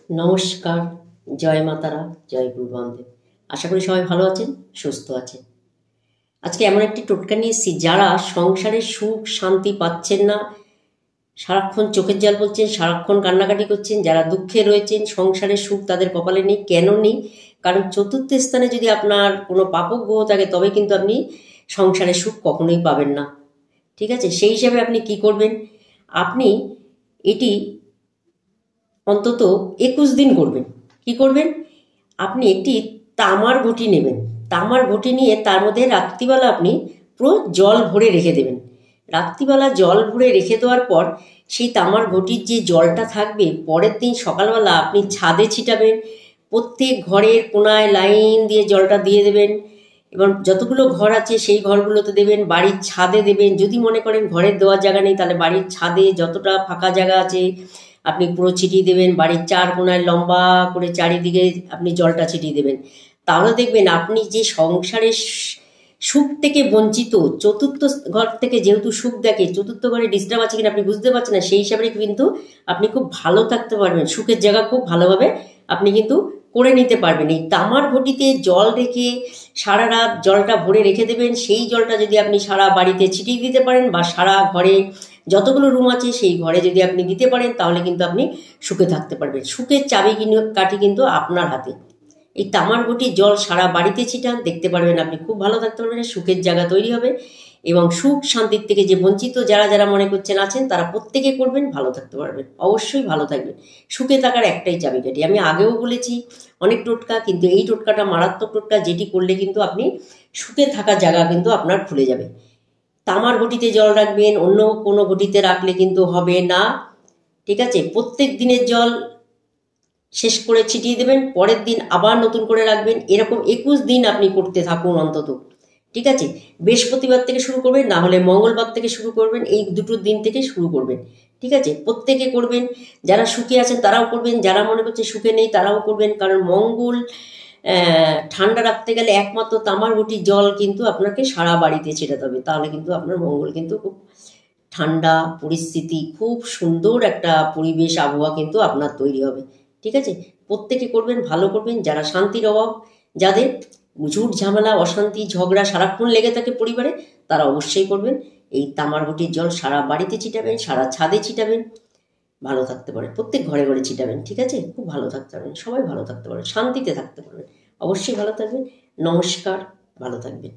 নমস্কার, জয় মা তারা, জয় গুরু বামদেব। আশা করি সবাই ভালো আছেন, সুস্থ আছেন। আজকে এমন একটি টোটকা নিয়ে এসেছি, যারা সংসারে সুখ শান্তি পাচ্ছেন না, সারাক্ষণ চোখের জল বলছেন, সারাক্ষণ কান্নাকাটি করছেন, যারা দুঃখে রয়েছেন, সংসারের সুখ তাদের কপালে নেই। কেন নেই? কারণ চতুর্থ স্থানে যদি আপনার কোনো পাপক গ্রহ থাকে, তবে কিন্তু আপনি সংসারের সুখ কখনোই পাবেন না। ঠিক আছে? সেই হিসাবে আপনি কি করবেন? আপনি এটি অন্তত 21 দিন করবেন। কি করবেন? আপনি একটি তামার ঘটি নেবেন। তামার ঘটি নিয়ে তার মধ্যে রাত্রিবেলা আপনি পুরো জল ভরে রেখে দেবেন। রাত্রিবেলা জল ভরে রেখে দেওয়ার পর সেই তামার ঘটির যে জলটা থাকবে, পরের দিন সকালবেলা আপনি ছাদে ছিটাবেন। প্রত্যেক ঘরের কোনায় লাইন দিয়ে জলটা দিয়ে দেবেন এবং যতগুলো ঘর আছে সেই ঘরগুলোতে দেবেন, বাড়ির ছাদে দেবেন। যদি মনে করেন ঘরের দেওয়ার জায়গা নেই, তাহলে বাড়ির ছাদে যতটা ফাঁকা জায়গা আছে আপনি পুরো ছিটিয়ে দেবেন। বাড়ির চার কোনায় লম্বা করে চারিদিকে আপনি জলটা ছিটিয়ে দেবেন। তাহলে দেখবেন আপনি যে সংসারের সুখ থেকে বঞ্চিত, চতুর্থ ঘর থেকে যেহেতু সুখ দেখে, চতুর্থ ঘরে ডিস্টার্ব আছে কিনা আপনি বুঝতে পারছেন না, সেই হিসাবে কিন্তু আপনি খুব ভালো থাকতে পারবেন। সুখের জায়গা খুব ভালোভাবে আপনি কিন্তু করে নিতে পারবেন। এই তামার ঘটিতে জল রেখে সারা রাত জলটা ভরে রেখে দেবেন। সেই জলটা যদি আপনি সারা বাড়িতে ছিটিয়ে দিতে পারেন বা সারা ঘরে যতগুলো রুম আছে সেই ঘরে যদি আপনি দিতে পারেন, তাহলে কিন্তু আপনি সুখে থাকতে পারবেন। সুখের চাবি কাঠি কিন্তু আপনার হাতে। এই তামার ঘটির জল সারা বাড়িতে ছিটান, দেখতে পারবেন আপনি খুব ভালো থাকতে পারবেন, সুখের জায়গা তৈরি হবে এবং সুখ শান্তির থেকে যে বঞ্চিত যারা যারা মনে করছেন আছেন, তারা প্রত্যেকে করবেন, ভালো থাকতে পারবেন, অবশ্যই ভালো থাকবেন। সুখে থাকার একটাই চাবিকাঠি। আমি আগেও বলেছি অনেক টোটকা, কিন্তু এই টোটকাটা মারাত্মক টোটকা, যেটি করলে কিন্তু আপনি সুখে থাকার জায়গা কিন্তু আপনার খুলে যাবে। তামার ঘটিতে জল রাখবেন, অন্য কোনো ঘটিতে রাখলে কিন্তু হবে না। ঠিক আছে? প্রত্যেক দিনের জল শেষ করে ছিটিয়ে দেবেন, পরের দিন আবার নতুন করে রাখবেন। এরকম 21 দিন আপনি করতে থাকুন অন্তত। ঠিক আছে? বৃহস্পতিবার থেকে শুরু করবেন, না হলে মঙ্গলবার থেকে শুরু করবেন। এই দুটো দিন থেকে শুরু করবেন। ঠিক আছে? প্রত্যেকে করবেন। যারা সুখে আছেন তারাও করবেন, যারা মনে করছে সুখে নেই তারাও করবেন। কারণ মঙ্গল ঠান্ডা রাখতে গেলে একমাত্র তামার ঘটির জল কিন্তু আপনাকে সারা বাড়িতে ছেটাতে হবে, তাহলে কিন্তু আপনার মঙ্গল কিন্তু খুব ঠান্ডা পরিস্থিতি, খুব সুন্দর একটা পরিবেশ আবহাওয়া কিন্তু আপনার তৈরি হবে। ঠিক আছে? প্রত্যেকে করবেন, ভালো করবেন। যারা শান্তির অভাব, যাদের ঝুট ঝামেলা অশান্তি ঝগড়া সারাক্ষণ লেগে থাকে পরিবারে, তারা অবশ্যই করবেন। এই তামার ঘটির জল সারা বাড়িতে ছিটাবেন, সারা ছাদে ছিটাবেন, ভালো থাকতে পারেন। প্রত্যেক ঘরে ঘরে ছিটাবেন। ঠিক আছে? খুব ভালো থাকতে পারবেন, সবাই ভালো থাকতে পারবেন, শান্তিতে থাকতে পারবেন, অবশ্যই ভালো থাকবেন। নমস্কার, ভালো থাকবেন।